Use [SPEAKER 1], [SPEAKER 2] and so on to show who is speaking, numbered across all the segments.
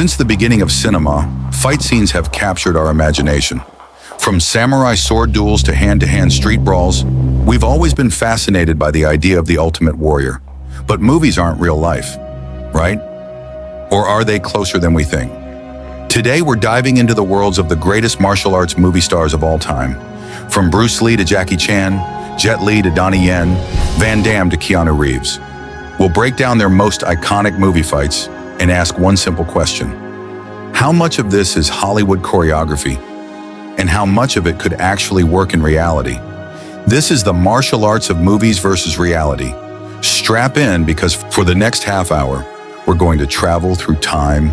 [SPEAKER 1] Since the beginning of cinema, fight scenes have captured our imagination. From samurai sword duels to hand-to-hand street brawls, we've always been fascinated by the idea of the ultimate warrior. But movies aren't real life, right? Or are they closer than we think? Today, we're diving into the worlds of the greatest martial arts movie stars of all time. From Bruce Lee to Jackie Chan, Jet Li to Donnie Yen, Van Damme to Keanu Reeves. We'll break down their most iconic movie fights and ask one simple question. How much of this is Hollywood choreography? And how much of it could actually work in reality? This is the martial arts of movies versus reality. Strap in, because for the next half hour, we're going to travel through time,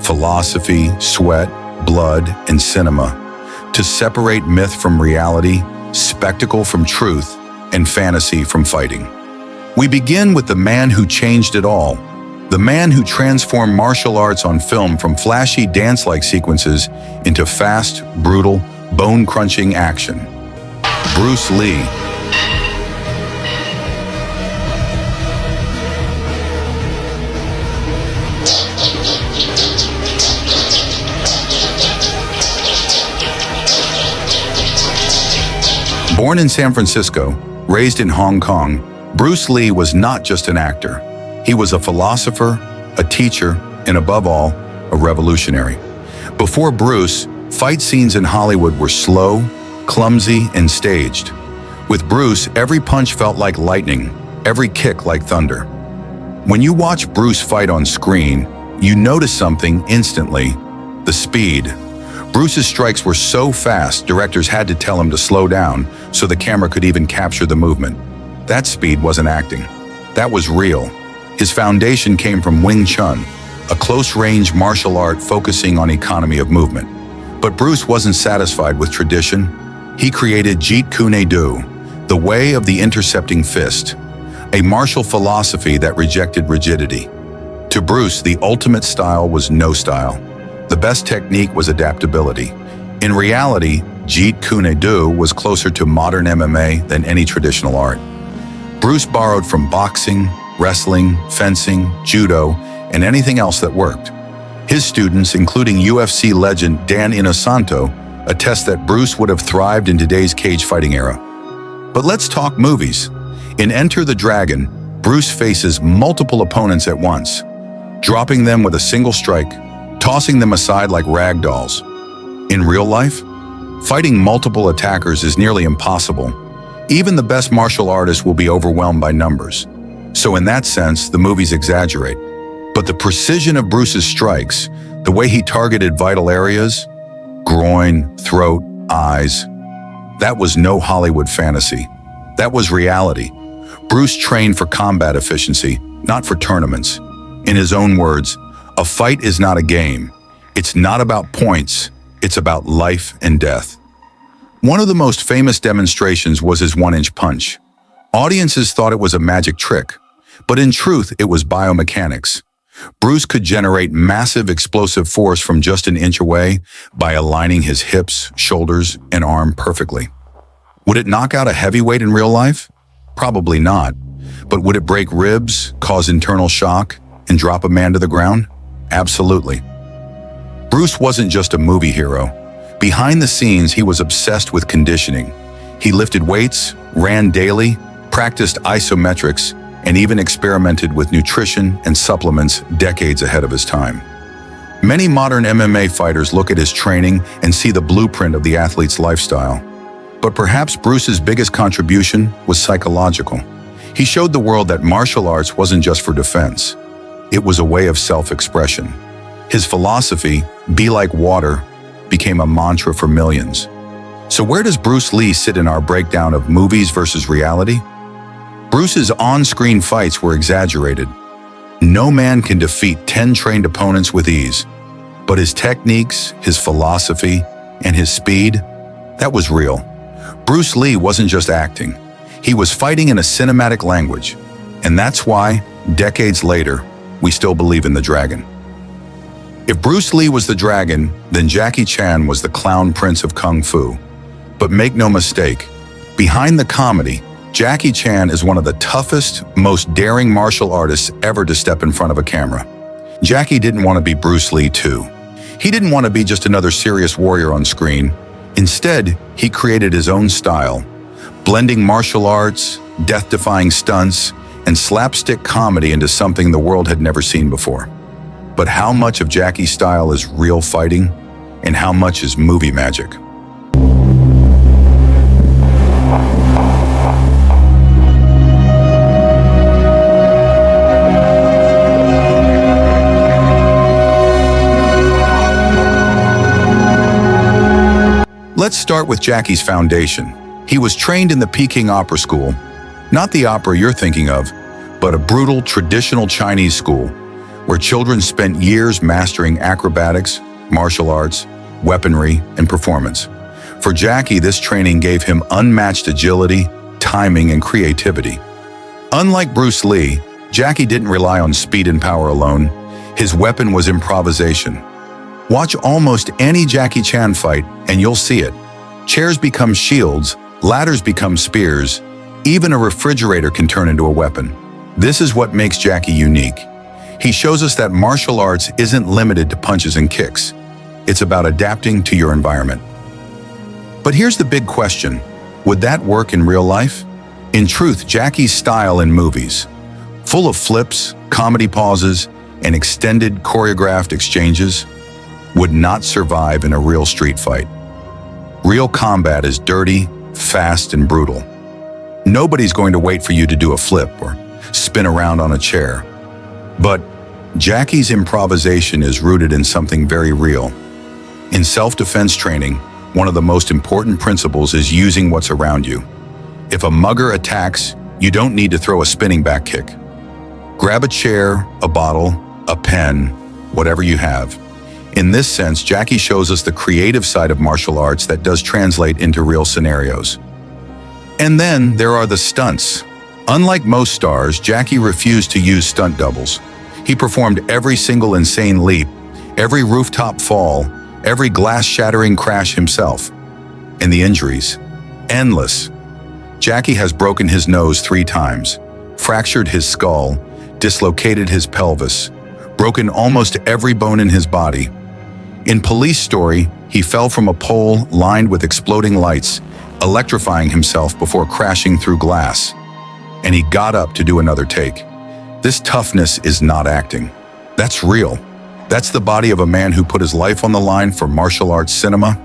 [SPEAKER 1] philosophy, sweat, blood, and cinema to separate myth from reality, spectacle from truth, and fantasy from fighting. We begin with the man who changed it all, the man who transformed martial arts on film from flashy dance-like sequences into fast, brutal, bone-crunching action. Bruce Lee. Born in San Francisco, raised in Hong Kong, Bruce Lee was not just an actor. He was a philosopher, a teacher, and above all, a revolutionary. Before Bruce, fight scenes in Hollywood were slow, clumsy, and staged. With Bruce, every punch felt like lightning, every kick like thunder. When you watch Bruce fight on screen, you notice something instantly: the speed. Bruce's strikes were so fast, directors had to tell him to slow down so the camera could even capture the movement. That speed wasn't acting. That was real. His foundation came from Wing Chun, a close-range martial art focusing on economy of movement. But Bruce wasn't satisfied with tradition. He created Jeet Kune Do, the way of the intercepting fist, a martial philosophy that rejected rigidity. To Bruce, the ultimate style was no style. The best technique was adaptability. In reality, Jeet Kune Do was closer to modern MMA than any traditional art. Bruce borrowed from boxing, wrestling, fencing, judo, and anything else that worked. His students, including UFC legend Dan Inosanto, attest that Bruce would have thrived in today's cage fighting era. But let's talk movies. In Enter the Dragon, Bruce faces multiple opponents at once, dropping them with a single strike, tossing them aside like rag dolls. In real life, fighting multiple attackers is nearly impossible. Even the best martial artists will be overwhelmed by numbers. So in that sense, the movies exaggerate. But the precision of Bruce's strikes, the way he targeted vital areas, groin, throat, eyes, that was no Hollywood fantasy. That was reality. Bruce trained for combat efficiency, not for tournaments. In his own words, a fight is not a game. It's not about points. It's about life and death. One of the most famous demonstrations was his one-inch punch. Audiences thought it was a magic trick, but in truth, it was biomechanics. Bruce could generate massive explosive force from just an inch away by aligning his hips, shoulders, and arm perfectly. Would it knock out a heavyweight in real life? Probably not. But would it break ribs, cause internal shock, and drop a man to the ground? Absolutely. Bruce wasn't just a movie hero. Behind the scenes, he was obsessed with conditioning. He lifted weights, ran daily, practiced isometrics, and even experimented with nutrition and supplements decades ahead of his time. Many modern MMA fighters look at his training and see the blueprint of the athlete's lifestyle. But perhaps Bruce's biggest contribution was psychological. He showed the world that martial arts wasn't just for defense. It was a way of self-expression. His philosophy, "Be like water," became a mantra for millions. So where does Bruce Lee sit in our breakdown of movies versus reality? Bruce's on-screen fights were exaggerated. No man can defeat 10 trained opponents with ease. But his techniques, his philosophy, and his speed, that was real. Bruce Lee wasn't just acting. He was fighting in a cinematic language. And that's why, decades later, we still believe in the dragon. If Bruce Lee was the dragon, then Jackie Chan was the clown prince of Kung Fu. But make no mistake, behind the comedy, Jackie Chan is one of the toughest, most daring martial artists ever to step in front of a camera. Jackie didn't want to be Bruce Lee too. He didn't want to be just another serious warrior on screen. Instead, he created his own style, blending martial arts, death-defying stunts, and slapstick comedy into something the world had never seen before. But how much of Jackie's style is real fighting, and how much is movie magic? Let's start with Jackie's foundation. He was trained in the Peking Opera School, not the opera you're thinking of, but a brutal, traditional Chinese school where children spent years mastering acrobatics, martial arts, weaponry, and performance. For Jackie, this training gave him unmatched agility, timing, and creativity. Unlike Bruce Lee, Jackie didn't rely on speed and power alone. His weapon was improvisation. Watch almost any Jackie Chan fight and you'll see it. Chairs become shields, ladders become spears, even a refrigerator can turn into a weapon. This is what makes Jackie unique. He shows us that martial arts isn't limited to punches and kicks. It's about adapting to your environment. But here's the big question. Would that work in real life? In truth, Jackie's style in movies, full of flips, comedy pauses, and extended choreographed exchanges, would not survive in a real street fight. Real combat is dirty, fast, and brutal. Nobody's going to wait for you to do a flip or spin around on a chair. But Jackie's improvisation is rooted in something very real. In self-defense training, one of the most important principles is using what's around you. If a mugger attacks, you don't need to throw a spinning back kick. Grab a chair, a bottle, a pen, whatever you have. In this sense, Jackie shows us the creative side of martial arts that does translate into real scenarios. And then there are the stunts. Unlike most stars, Jackie refused to use stunt doubles. He performed every single insane leap, every rooftop fall, every glass-shattering crash himself. And the injuries, endless. Jackie has broken his nose 3 times, fractured his skull, dislocated his pelvis, broken almost every bone in his body. In Police Story, he fell from a pole lined with exploding lights, electrifying himself before crashing through glass. And he got up to do another take. This toughness is not acting. That's real. That's the body of a man who put his life on the line for martial arts cinema.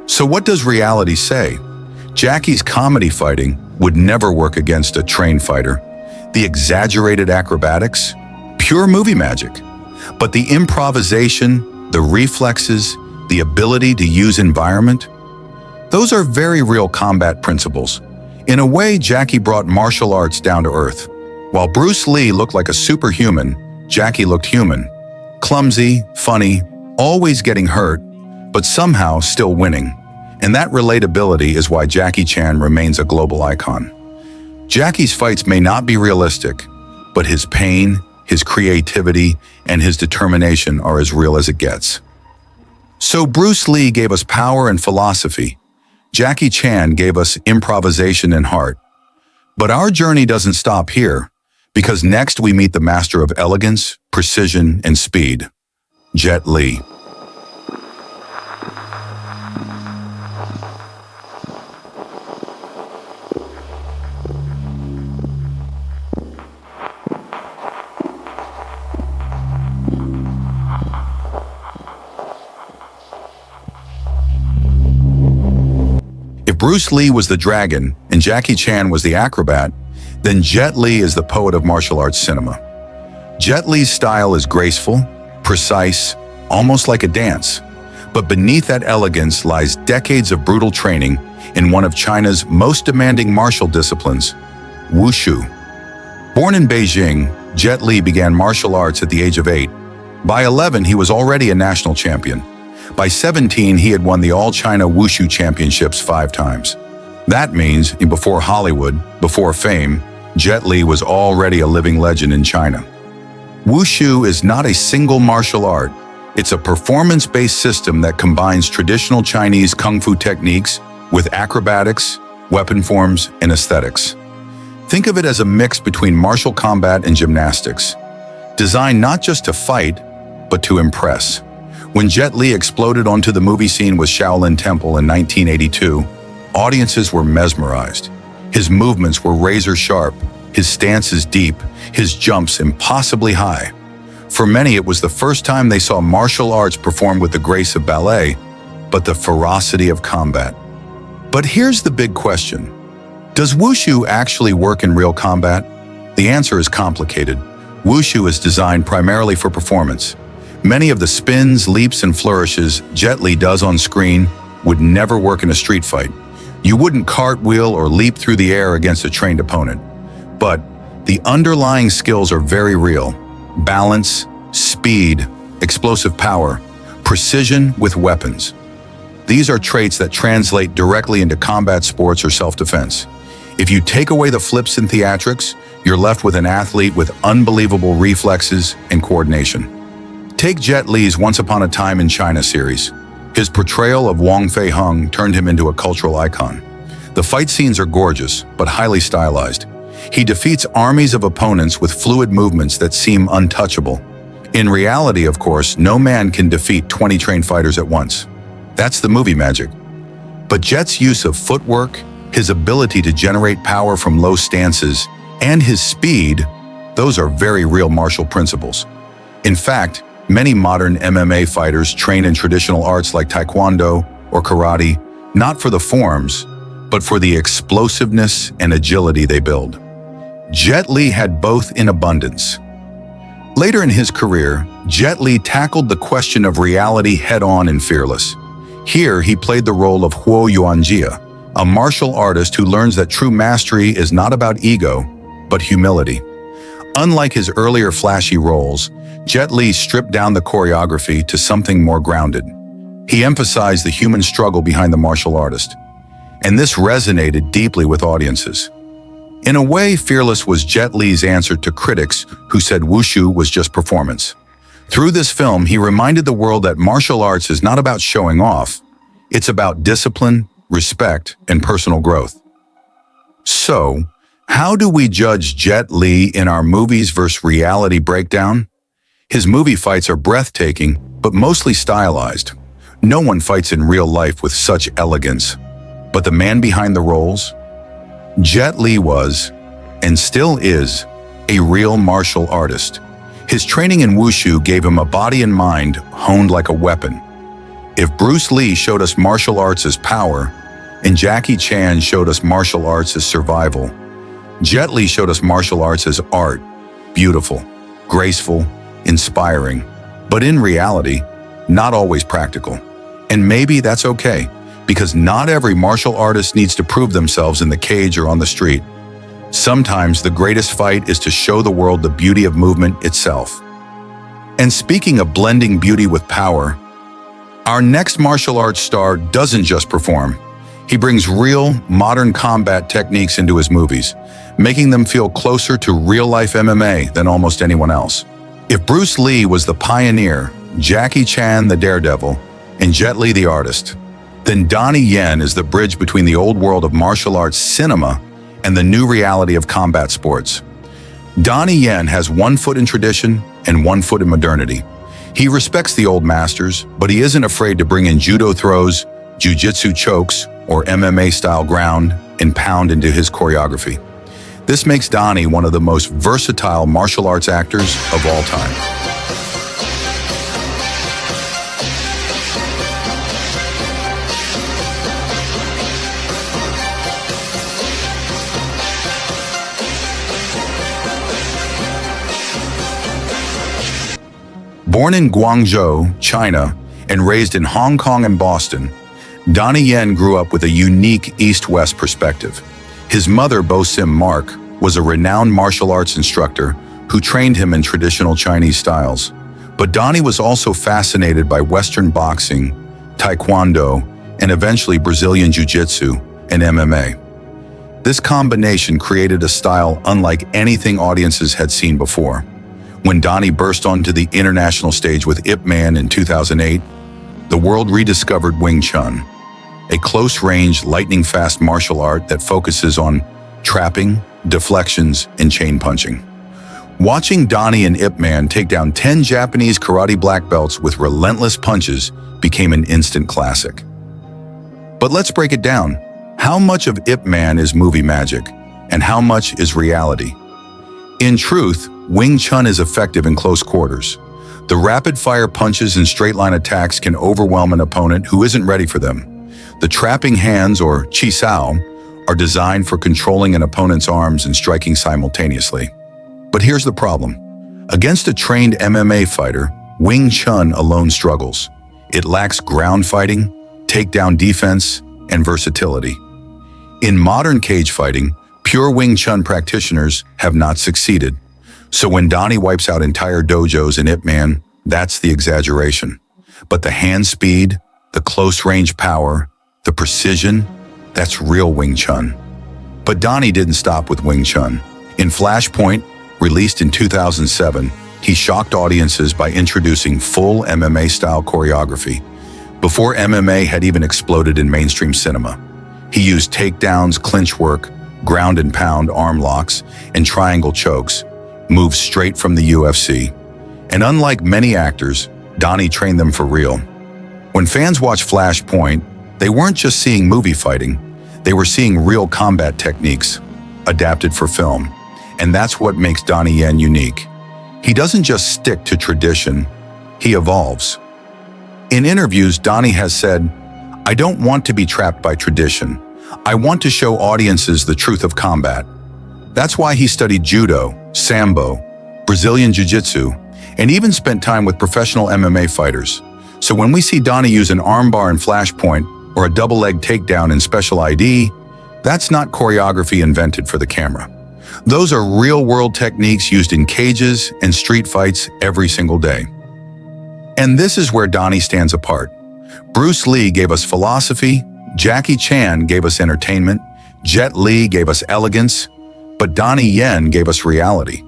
[SPEAKER 1] So what does reality say? Jackie's comedy fighting would never work against a trained fighter. The exaggerated acrobatics, pure movie magic. But the improvisation, the reflexes, the ability to use environment, those are very real combat principles. In a way, Jackie brought martial arts down to earth. While Bruce Lee looked like a superhuman, Jackie looked human. Clumsy, funny, always getting hurt, but somehow still winning. And that relatability is why Jackie Chan remains a global icon. Jackie's fights may not be realistic, but his pain, his creativity, and his determination are as real as it gets. So Bruce Lee gave us power and philosophy. Jackie Chan gave us improvisation and heart. But our journey doesn't stop here, because next we meet the master of elegance, precision, and speed, Jet Li. If Bruce Lee was the dragon and Jackie Chan was the acrobat, then Jet Li is the poet of martial arts cinema. Jet Li's style is graceful, precise, almost like a dance. But beneath that elegance lies decades of brutal training in one of China's most demanding martial disciplines, Wushu. Born in Beijing, Jet Li began martial arts at the age of 8. By 11, he was already a national champion. By 17, he had won the All-China Wushu Championships 5 times. That means, before Hollywood, before fame, Jet Li was already a living legend in China. Wushu is not a single martial art. It's a performance-based system that combines traditional Chinese kung fu techniques with acrobatics, weapon forms, and aesthetics. Think of it as a mix between martial combat and gymnastics. Designed not just to fight, but to impress. When Jet Li exploded onto the movie scene with Shaolin Temple in 1982, audiences were mesmerized. His movements were razor-sharp, his stances deep, his jumps impossibly high. For many, it was the first time they saw martial arts performed with the grace of ballet, but the ferocity of combat. But here's the big question. Does Wushu actually work in real combat? The answer is complicated. Wushu is designed primarily for performance. Many of the spins, leaps, and flourishes Jet Li does on screen would never work in a street fight. You wouldn't cartwheel or leap through the air against a trained opponent. But the underlying skills are very real. Balance, speed, explosive power, precision with weapons. These are traits that translate directly into combat sports or self-defense. If you take away the flips and theatrics, you're left with an athlete with unbelievable reflexes and coordination. Take Jet Li's Once Upon a Time in China series. His portrayal of Wong Fei Hung turned him into a cultural icon. The fight scenes are gorgeous, but highly stylized. He defeats armies of opponents with fluid movements that seem untouchable. In reality, of course, no man can defeat 20 trained fighters at once. That's the movie magic. But Jet's use of footwork, his ability to generate power from low stances, and his speed, those are very real martial principles. In fact, many modern MMA fighters train in traditional arts like taekwondo or karate, not for the forms, but for the explosiveness and agility they build. Jet Li had both in abundance. Later in his career, Jet Li tackled the question of reality head-on and fearless. Here, he played the role of Huo Yuanjia, a martial artist who learns that true mastery is not about ego, but humility. Unlike his earlier flashy roles, Jet Li stripped down the choreography to something more grounded. He emphasized the human struggle behind the martial artist, and this resonated deeply with audiences. In a way, Fearless was Jet Li's answer to critics who said Wushu was just performance. Through this film, he reminded the world that martial arts is not about showing off. It's about discipline, respect, and personal growth. So, how do we judge Jet Li in our movies versus reality breakdown? His movie fights are breathtaking, but mostly stylized. No one fights in real life with such elegance. But the man behind the roles? Jet Li was, and still is, a real martial artist. His training in Wushu gave him a body and mind honed like a weapon. If Bruce Lee showed us martial arts as power, and Jackie Chan showed us martial arts as survival, Jet Li showed us martial arts as art, beautiful, graceful, inspiring, but in reality, not always practical. And maybe that's okay, because not every martial artist needs to prove themselves in the cage or on the street. Sometimes the greatest fight is to show the world the beauty of movement itself. And speaking of blending beauty with power, our next martial arts star doesn't just perform. He brings real, modern combat techniques into his movies, making them feel closer to real-life MMA than almost anyone else. If Bruce Lee was the pioneer, Jackie Chan the daredevil, and Jet Li the artist, then Donnie Yen is the bridge between the old world of martial arts cinema and the new reality of combat sports. Donnie Yen has one foot in tradition and one foot in modernity. He respects the old masters, but he isn't afraid to bring in judo throws, jiu-jitsu chokes, or MMA-style ground and pound into his choreography. This makes Donnie one of the most versatile martial arts actors of all time. Born in Guangzhou, China, and raised in Hong Kong and Boston, Donnie Yen grew up with a unique East-West perspective. His mother, Bo Sim Mark, was a renowned martial arts instructor who trained him in traditional Chinese styles. But Donnie was also fascinated by Western boxing, Taekwondo, and eventually Brazilian Jiu-Jitsu and MMA. This combination created a style unlike anything audiences had seen before. When Donnie burst onto the international stage with Ip Man in 2008, the world rediscovered Wing Chun, a close-range, lightning-fast martial art that focuses on trapping, deflections, and chain punching. Watching Donnie and Ip Man take down 10 Japanese karate black belts with relentless punches became an instant classic. But let's break it down. How much of Ip Man is movie magic, and how much is reality? In truth, Wing Chun is effective in close quarters. The rapid-fire punches and straight-line attacks can overwhelm an opponent who isn't ready for them. The trapping hands, or chi sao, are designed for controlling an opponent's arms and striking simultaneously. But here's the problem. Against a trained MMA fighter, Wing Chun alone struggles. It lacks ground fighting, takedown defense, and versatility. In modern cage fighting, pure Wing Chun practitioners have not succeeded. So when Donnie wipes out entire dojos in Ip Man, that's the exaggeration. But the hand speed, the close-range power, the precision, that's real Wing Chun. But Donnie didn't stop with Wing Chun. In Flashpoint, released in 2007, he shocked audiences by introducing full MMA-style choreography. Before MMA had even exploded in mainstream cinema, he used takedowns, clinch work, ground and pound arm locks, and triangle chokes, moves straight from the UFC. And unlike many actors, Donnie trained them for real. When fans watched Flashpoint, they weren't just seeing movie fighting, they were seeing real combat techniques, adapted for film. And that's what makes Donnie Yen unique. He doesn't just stick to tradition, he evolves. In interviews, Donnie has said, "I don't want to be trapped by tradition. I want to show audiences the truth of combat." That's why he studied judo, sambo, Brazilian jiu-jitsu, and even spent time with professional MMA fighters. So when we see Donnie use an armbar in Flashpoint or a double-leg takedown in Special ID, that's not choreography invented for the camera. Those are real-world techniques used in cages and street fights every single day. And this is where Donnie stands apart. Bruce Lee gave us philosophy, Jackie Chan gave us entertainment, Jet Li gave us elegance, but Donnie Yen gave us reality.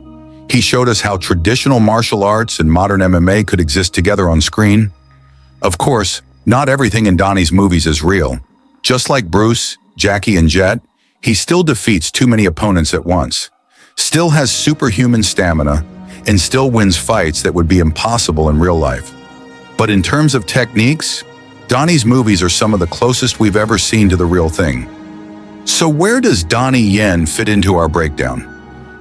[SPEAKER 1] He showed us how traditional martial arts and modern MMA could exist together on screen. Of course, not everything in Donnie's movies is real. Just like Bruce, Jackie, and Jet, he still defeats too many opponents at once, still has superhuman stamina, and still wins fights that would be impossible in real life. But in terms of techniques, Donnie's movies are some of the closest we've ever seen to the real thing. So where does Donnie Yen fit into our breakdown?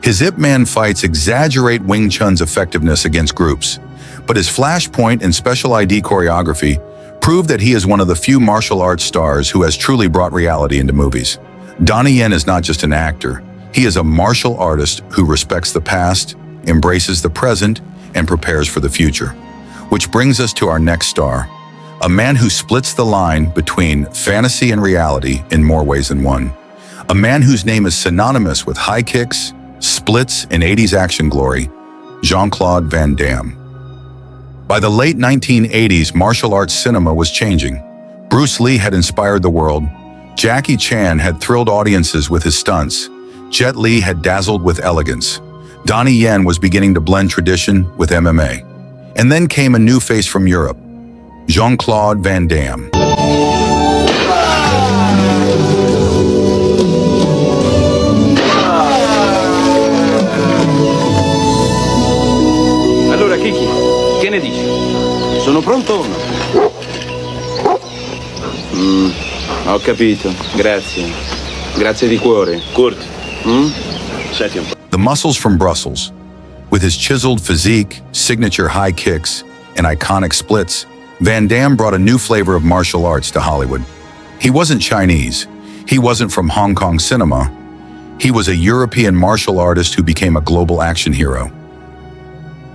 [SPEAKER 1] His Ip Man fights exaggerate Wing Chun's effectiveness against groups, but his Flashpoint and Special ID choreography prove that he is one of the few martial arts stars who has truly brought reality into movies. Donnie Yen is not just an actor, he is a martial artist who respects the past, embraces the present, and prepares for the future. Which brings us to our next star, a man who splits the line between fantasy and reality in more ways than one. A man whose name is synonymous with high kicks, splits, and 80s action glory, JeanClaude Van Damme. By the late 1980s, martial arts cinema was changing. Bruce Lee had inspired the world, Jackie Chan had thrilled audiences with his stunts, Jet Li had dazzled with elegance, Donnie Yen was beginning to blend tradition with MMA. And then came a new face from Europe, JeanClaude Van Damme.
[SPEAKER 2] Allora, Kiki, che ne dici? Sono pronto o no? Ho capito, grazie. Grazie di cuore. Kurt. Senti un po'.
[SPEAKER 1] The muscles from Brussels. With his chiseled physique, signature high kicks, and iconic splits, Van Damme brought a new flavor of martial arts to Hollywood. He wasn't Chinese. He wasn't from Hong Kong cinema. He was a European martial artist who became a global action hero.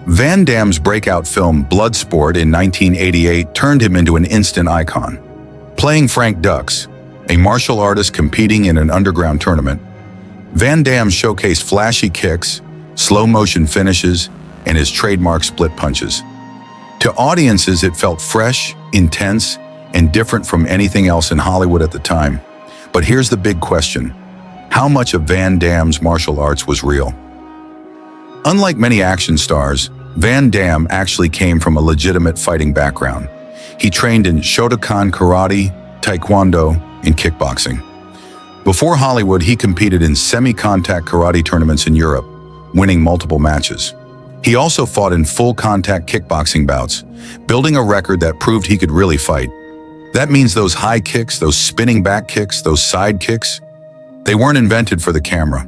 [SPEAKER 1] Van Damme's breakout film Bloodsport in 1988 turned him into an instant icon. Playing Frank Dux, a martial artist competing in an underground tournament, Van Damme showcased flashy kicks, slow-motion finishes, and his trademark split punches. To audiences, it felt fresh, intense, and different from anything else in Hollywood at the time. But here's the big question. How much of Van Damme's martial arts was real? Unlike many action stars, Van Damme actually came from a legitimate fighting background. He trained in Shotokan karate, taekwondo, and kickboxing. Before Hollywood, he competed in semi-contact karate tournaments in Europe, winning multiple matches. He also fought in full-contact kickboxing bouts, building a record that proved he could really fight. That means those high kicks, those spinning back kicks, those side kicks, they weren't invented for the camera.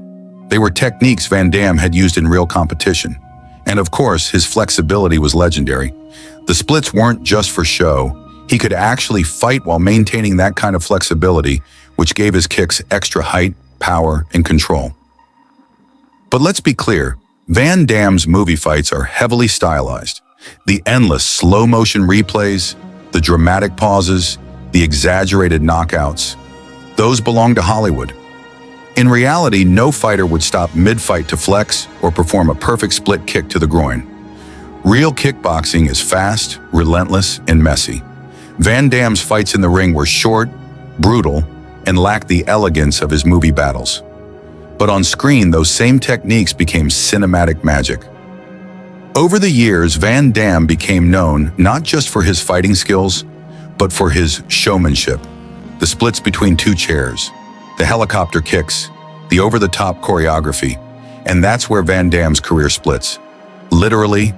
[SPEAKER 1] They were techniques Van Damme had used in real competition. And of course, his flexibility was legendary. The splits weren't just for show. He could actually fight while maintaining that kind of flexibility, which gave his kicks extra height, power, and control. But let's be clear, Van Damme's movie fights are heavily stylized. The endless slow-motion replays, the dramatic pauses, the exaggerated knockouts, those belong to Hollywood. In reality, no fighter would stop mid-fight to flex or perform a perfect split kick to the groin. Real kickboxing is fast, relentless, and messy. Van Damme's fights in the ring were short, brutal, and lacked the elegance of his movie battles. But on screen, those same techniques became cinematic magic. Over the years, Van Damme became known not just for his fighting skills, but for his showmanship. The splits between two chairs, the helicopter kicks, the over-the-top choreography, and that's where Van Damme's career splits. Literally,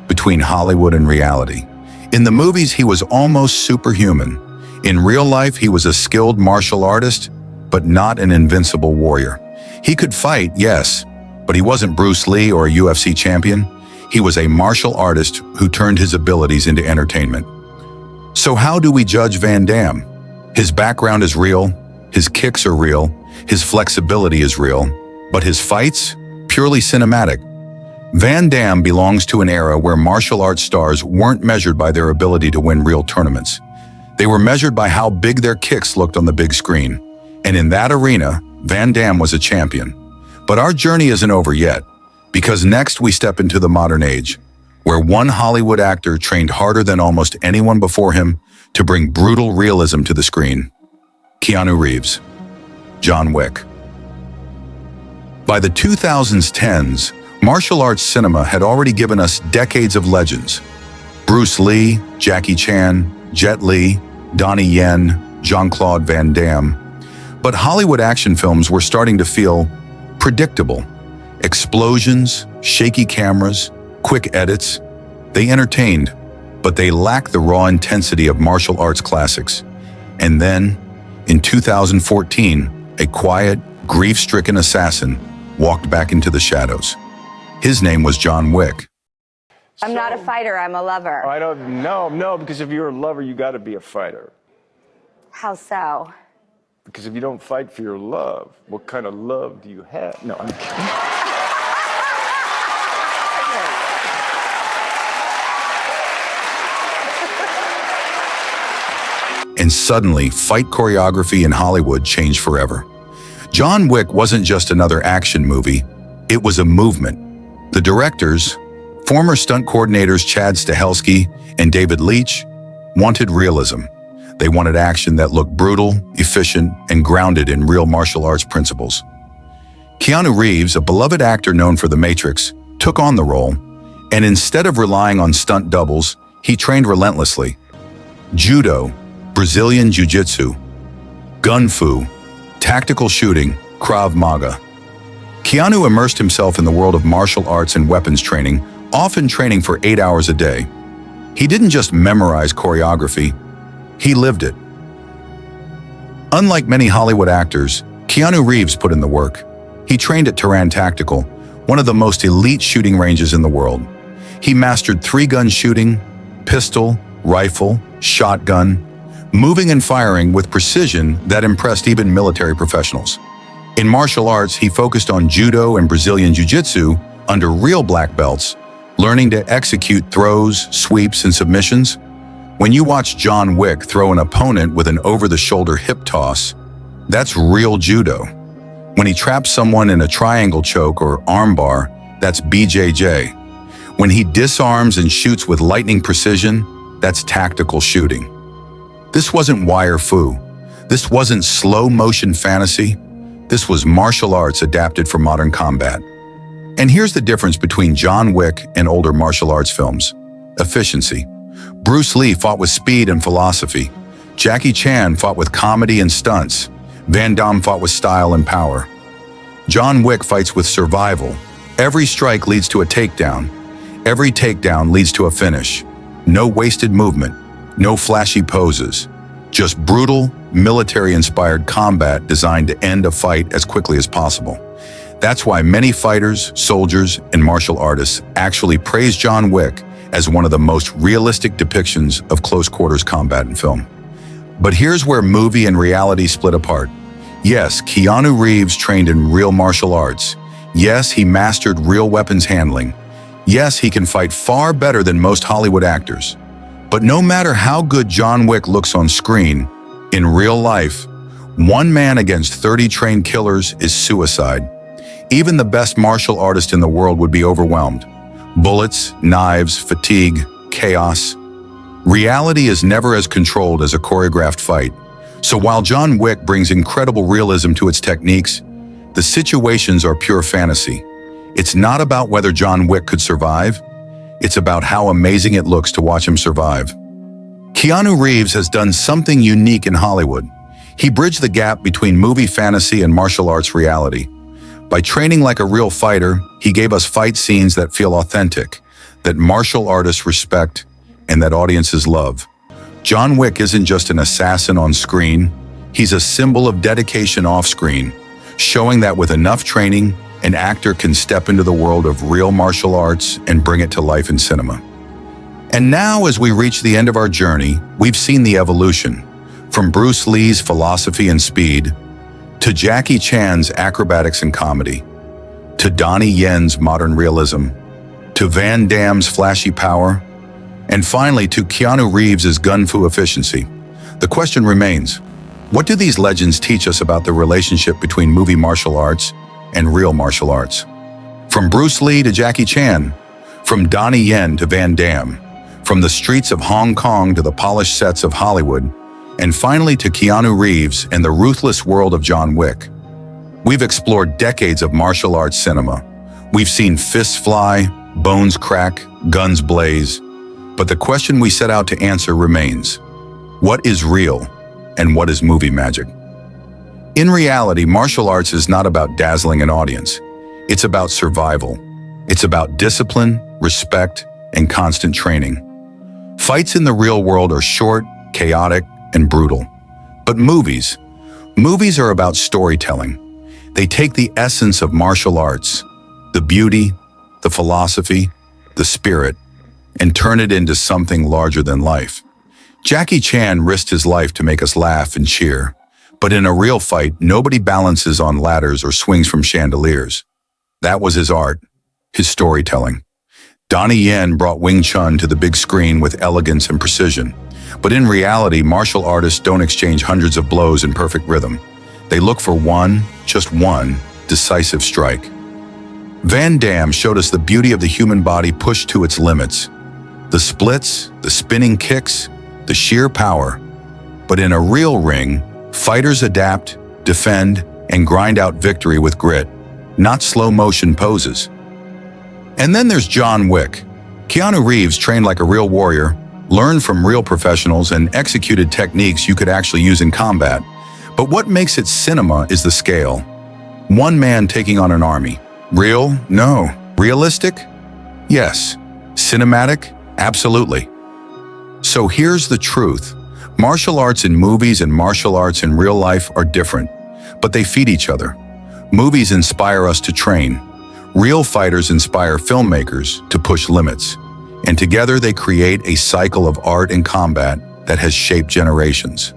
[SPEAKER 1] between Hollywood and reality. In the movies, he was almost superhuman. In real life, he was a skilled martial artist, but not an invincible warrior. He could fight, yes, but he wasn't Bruce Lee or a UFC champion. He was a martial artist who turned his abilities into entertainment. So how do we judge Van Damme? His background is real, his kicks are real, his flexibility is real, but his fights? Purely cinematic. Van Damme belongs to an era where martial arts stars weren't measured by their ability to win real tournaments. They were measured by how big their kicks looked on the big screen. And in that arena, Van Damme was a champion. But our journey isn't over yet, because next we step into the modern age, where one Hollywood actor trained harder than almost anyone before him to bring brutal realism to the screen. Keanu Reeves. John Wick. By the 2010s, martial arts cinema had already given us decades of legends. Bruce Lee, Jackie Chan, Jet Li, Donnie Yen, JeanClaude Van Damme. But Hollywood action films were starting to feel predictable. Explosions, shaky cameras, quick edits. They entertained, but they lacked the raw intensity of martial arts classics. And then, in 2014, a quiet, grief-stricken assassin walked back into the shadows. His name was John Wick.
[SPEAKER 3] I'm not a fighter, I'm a lover.
[SPEAKER 4] I don't know, no, because if you're a lover, you got to be a fighter.
[SPEAKER 3] How so?
[SPEAKER 4] Because if you don't fight for your love, what kind of love do you have? No, I'm kidding.
[SPEAKER 1] And suddenly, fight choreography in Hollywood changed forever. John Wick wasn't just another action movie, it was a movement. The directors, former stunt coordinators Chad Stahelski and David Leitch, wanted realism. They wanted action that looked brutal, efficient, and grounded in real martial arts principles. Keanu Reeves, a beloved actor known for The Matrix, took on the role, and instead of relying on stunt doubles, he trained relentlessly. Judo, Brazilian Jiu-Jitsu, Gun Fu, tactical shooting, Krav Maga. Keanu immersed himself in the world of martial arts and weapons training, often training for 8 hours a day. He didn't just memorize choreography, he lived it. Unlike many Hollywood actors, Keanu Reeves put in the work. He trained at Tehran Tactical, one of the most elite shooting ranges in the world. He mastered 3-gun shooting, pistol, rifle, shotgun, moving and firing with precision that impressed even military professionals. In martial arts, he focused on Judo and Brazilian Jiu-Jitsu under real black belts, learning to execute throws, sweeps, and submissions. When you watch John Wick throw an opponent with an over-the-shoulder hip toss, that's real judo. When he traps someone in a triangle choke or armbar, that's BJJ. When he disarms and shoots with lightning precision, that's tactical shooting. This wasn't wire fu. This wasn't slow-motion fantasy. This was martial arts adapted for modern combat. And here's the difference between John Wick and older martial arts films. Efficiency. Bruce Lee fought with speed and philosophy. Jackie Chan fought with comedy and stunts. Van Damme fought with style and power. John Wick fights with survival, Every strike leads to a takedown. Every takedown leads to a finish. No wasted movement, no flashy poses. Just brutal, military-inspired combat designed to end a fight as quickly as possible. That's why many fighters, soldiers, and martial artists actually praise John Wick as one of the most realistic depictions of close-quarters combat in film. But here's where movie and reality split apart. Yes, Keanu Reeves trained in real martial arts. Yes, he mastered real weapons handling. Yes, he can fight far better than most Hollywood actors. But no matter how good John Wick looks on screen, in real life, one man against 30 trained killers is suicide. Even the best martial artist in the world would be overwhelmed. Bullets, knives, fatigue, chaos. Reality is never as controlled as a choreographed fight. So while John Wick brings incredible realism to its techniques, the situations are pure fantasy. It's not about whether John Wick could survive. It's about how amazing it looks to watch him survive. Keanu Reeves has done something unique in Hollywood. He bridged the gap between movie fantasy and martial arts reality. By training like a real fighter, he gave us fight scenes that feel authentic, that martial artists respect, and that audiences love. John Wick isn't just an assassin on screen, he's a symbol of dedication off-screen, showing that with enough training, an actor can step into the world of real martial arts and bring it to life in cinema. And now, as we reach the end of our journey, we've seen the evolution, from Bruce Lee's philosophy and speed, to Jackie Chan's acrobatics and comedy, to Donnie Yen's modern realism, to Van Damme's flashy power, and finally to Keanu Reeves' gun-fu efficiency. The question remains, what do these legends teach us about the relationship between movie martial arts and real martial arts? From Bruce Lee to Jackie Chan, from Donnie Yen to Van Damme, from the streets of Hong Kong to the polished sets of Hollywood, and finally to Keanu Reeves and the ruthless world of John Wick. We've explored decades of martial arts cinema. We've seen fists fly, bones crack, guns blaze. But the question we set out to answer remains: what is real and what is movie magic? In reality, martial arts is not about dazzling an audience. It's about survival. It's about discipline, respect, and constant training. Fights in the real world are short, chaotic, and brutal. But movies are about storytelling. They take the essence of martial arts, the beauty, the philosophy, the spirit, and turn it into something larger than life. Jackie Chan risked his life to make us laugh and cheer. But in a real fight, nobody balances on ladders or swings from chandeliers. That was his art, his storytelling. Donnie Yen brought Wing Chun to the big screen with elegance and precision. But in reality, martial artists don't exchange hundreds of blows in perfect rhythm. They look for one, just one, decisive strike. Van Damme showed us the beauty of the human body pushed to its limits. The splits, the spinning kicks, the sheer power. But in a real ring, fighters adapt, defend, and grind out victory with grit, not slow-motion poses. And then there's John Wick. Keanu Reeves trained like a real warrior, learned from real professionals, and executed techniques you could actually use in combat. But what makes it cinema is the scale. One man taking on an army. Real? No. Realistic? Yes. Cinematic? Absolutely. So here's the truth. Martial arts in movies and martial arts in real life are different, but they feed each other. Movies inspire us to train. Real fighters inspire filmmakers to push limits. And together they create a cycle of art and combat that has shaped generations.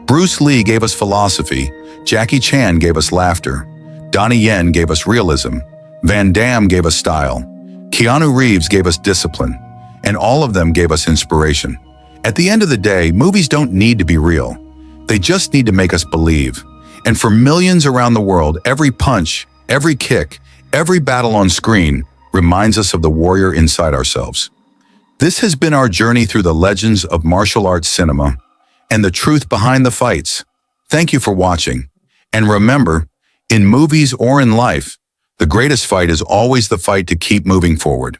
[SPEAKER 1] Bruce Lee gave us philosophy, Jackie Chan gave us laughter, Donnie Yen gave us realism, Van Damme gave us style, Keanu Reeves gave us discipline, and all of them gave us inspiration. At the end of the day, movies don't need to be real. They just need to make us believe. And for millions around the world, every punch, every kick, every battle on screen reminds us of the warrior inside ourselves. This has been our journey through the legends of martial arts cinema and the truth behind the fights. Thank you for watching. And remember, in movies or in life, the greatest fight is always the fight to keep moving forward.